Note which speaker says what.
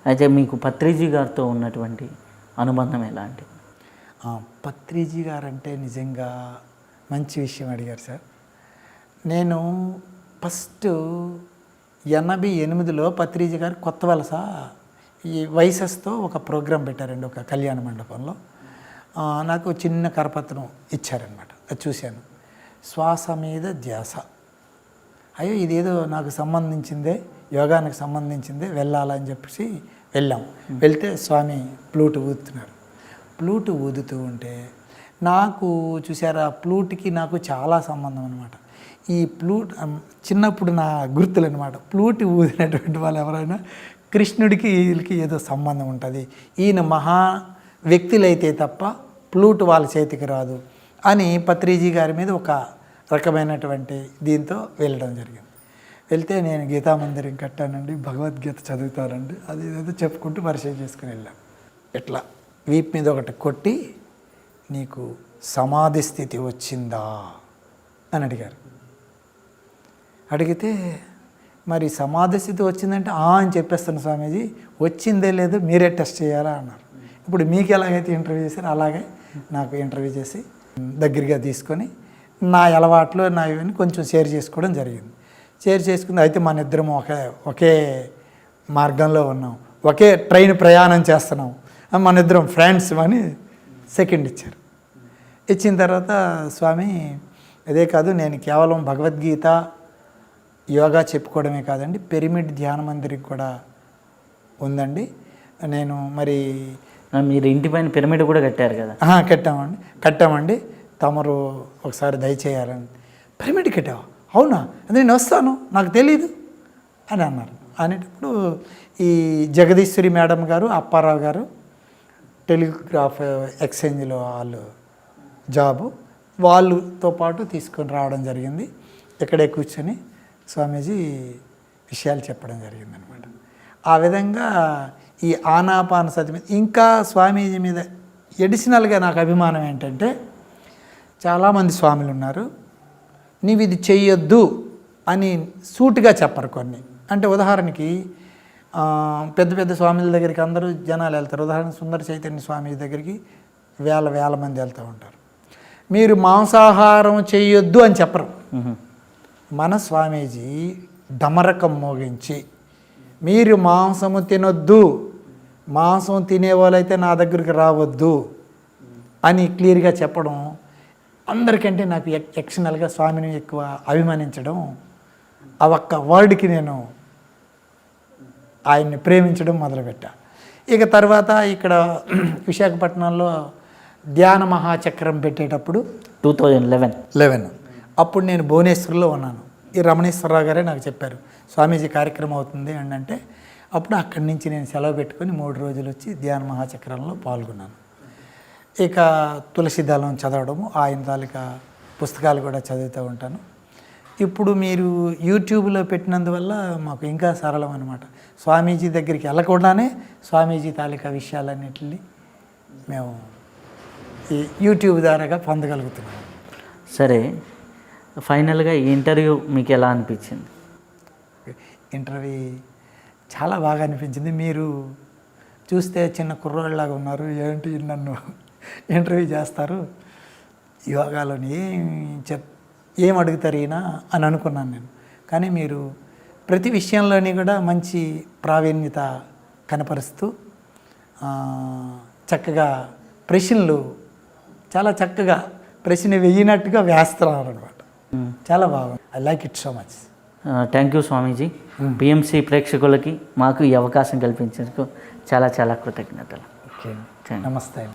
Speaker 1: అయితే మీకు పత్రిజీ గారితో ఉన్నటువంటి అనుబంధం ఎలాంటిది?
Speaker 2: పత్రిజీ గారు అంటే నిజంగా మంచి విషయం అడిగారు సార్. నేను ఫస్ట్ 88లో పత్రిజీ గారు కొత్త వలస ఈ వైసెస్తో ఒక ప్రోగ్రాం పెట్టారండి, ఒక కళ్యాణ మండపంలో. నాకు చిన్న కరపత్రం ఇచ్చారనమాట, అది చూశాను. శ్వాస మీద ధ్యాస. అయ్యో ఇదేదో నాకు సంబంధించిందే, యోగానికి సంబంధించిందే, వెళ్ళాలని చెప్పేసి వెళ్ళాం. వెళ్తే స్వామి ఫ్లూట్ ఊదుతున్నారు. ఫ్లూట్ ఊదుతూ ఉంటే నాకు చూసారా, ఫ్లూట్కి నాకు చాలా సంబంధం అనమాట. ఈ ఫ్లూట్ చిన్నప్పుడు నా గుర్తులు అనమాట. ఫ్లూట్ ఊదినటువంటి వాళ్ళు ఎవరైనా కృష్ణుడికి వీళ్ళకి ఏదో సంబంధం ఉంటుంది, ఈయన మహా వ్యక్తులైతే తప్ప ఫ్లూట్ వాళ్ళ చేతికి రాదు అని పత్రిజీ గారి మీద ఒక రకమైనటువంటి దీంతో వెళ్ళడం జరిగింది. వెళ్తే నేను గీతామందిరం కట్టానండి, భగవద్గీత చదువుతానండి, అది ఏదో చెప్పుకుంటూ పరిచయం చేసుకుని వెళ్ళాం. ఇట్లా వీపు మీద ఒకటి కొట్టి, నీకు సమాధి స్థితి వచ్చిందా అని అడిగారు. అడిగితే మరి సమాధి స్థితి వచ్చిందంటే అని చెప్పేస్తాను స్వామీజీ, వచ్చిందే లేదో మీరే టెస్ట్ చేయాలా అన్నారు. ఇప్పుడు మీకు ఎలాగైతే ఇంటర్వ్యూ చేశారో అలాగే నాకు ఇంటర్వ్యూ చేసి దగ్గరగా తీసుకొని నా అలవాట్లు నా ఇవన్నీ కొంచెం షేర్ చేసుకోవడం జరిగింది. షేర్ చేసుకుంది. అయితే మన ఇద్దరం ఒకే మార్గంలో ఉన్నాం, ఒకే ట్రైన్ ప్రయాణం చేస్తున్నాం, మన ఇద్దరం ఫ్రెండ్స్ అని సెకండ్ ఇచ్చారు. ఇచ్చిన తర్వాత స్వామి అదే కాదు, నేను కేవలం భగవద్గీత యోగా చెప్పుకోవడమే కాదండి, పిరమిడ్ ధ్యాన మందిరం కూడా ఉందండి. నేను మరి
Speaker 1: మీరు ఇంటి పైన పిరమిడ్ కూడా కట్టారు కదా?
Speaker 2: కట్టామండి. తమరు ఒకసారి దయచేయాలని. పిరమిడ్ కట్టావా? అవునా, అది నేను వస్తాను, నాకు తెలీదు అని అన్నారు. అనేటప్పుడు ఈ జగదీశ్వరి మేడం గారు, అప్పారావు గారు టెలిగ్రాఫ్ ఎక్స్చేంజ్లో వాళ్ళు జాబు, వాళ్ళతో పాటు తీసుకొని రావడం జరిగింది. ఇక్కడే కూర్చొని స్వామీజీ విషయాలు చెప్పడం జరిగిందనమాట. ఆ విధంగా ఈ ఆనాపానసతి మీద ఇంకా స్వామీజీ మీద ఎడిషనల్గా నాకు అభిమానం ఏంటంటే, చాలామంది స్వాములు ఉన్నారు, నీవు ఇది చెయ్యొద్దు అని సూటిగా చెప్పరు కొన్ని. అంటే ఉదాహరణకి పెద్ద పెద్ద స్వాముల దగ్గరికి అందరూ జనాలు వెళ్తారు. ఉదాహరణ సుందర చైతన్య స్వామి దగ్గరికి వేల మంది వెళ్తూ ఉంటారు. మీరు మాంసాహారం చెయ్యొద్దు అని చెప్పరు. మన స్వామీజీ డమరకం మోగించి, మీరు మాంసము తినొద్దు, మాంసం తినేవాళ్ళైతే నా దగ్గరికి రావద్దు అని క్లియర్గా చెప్పడం, అందరికంటే నాకు ఎక్స్టర్నల్గా స్వామిని ఎక్కువ అభిమానించడం, ఆ ఒక్క వర్డ్కి నేను ఆయన్ని ప్రేమించడం మొదలుపెట్టా. ఇక తర్వాత ఇక్కడ విశాఖపట్నంలో ధ్యాన మహాచక్రం పెట్టేటప్పుడు 2011 అప్పుడు నేను భువనేశ్వర్లో ఉన్నాను. ఈ రమణేశ్వరరావు గారే నాకు చెప్పారు, స్వామీజీ కార్యక్రమం అవుతుంది అని అంటే, అప్పుడు అక్కడి నుంచి నేను సెలవు పెట్టుకొని 3 రోజులు వచ్చి ధ్యాన మహాచక్రంలో పాల్గొన్నాను. ఇక తులసిదళం చదవడము, ఆయన తాలూకా పుస్తకాలు కూడా చదువుతూ ఉంటాను. ఇప్పుడు మీరు యూట్యూబ్లో పెట్టినందువల్ల మాకు ఇంకా సరళం అనమాట. స్వామీజీ దగ్గరికి వెళ్ళకుండానే స్వామీజీ తాలూకా విషయాలన్నింటినీ మేము ఈ యూట్యూబ్ ద్వారాగా పొందగలుగుతున్నాం.
Speaker 1: సరే, ఫైనల్గా ఈ ఇంటర్వ్యూ మీకు ఎలా అనిపించింది?
Speaker 2: ఇంటర్వ్యూ చాలా బాగా అనిపించింది. మీరు చూస్తే చిన్న కుర్రోళ్ళలాగా ఉన్నారు, ఏంటి నన్ను ఇంటర్వ్యూ చేస్తారు, యోగాలోని ఏం అడుగుతారు ఈయన అని అనుకున్నాను నేను. కానీ మీరు ప్రతి విషయంలోని కూడా మంచి ప్రావీణ్యత కనపరుస్తూ చక్కగా ప్రశ్నలు చాలా చక్కగా ప్రశ్న వేయినట్టుగా వేస్తున్నారు అనమాట. చాలా బాగుంది. I like it so much.
Speaker 1: Thank you Swamiji. PMC ప్రేక్షకులకి మాకు ఈ అవకాశం కల్పించేందుకు చాలా కృతజ్ఞతలు.
Speaker 2: ఓకే, నమస్తే.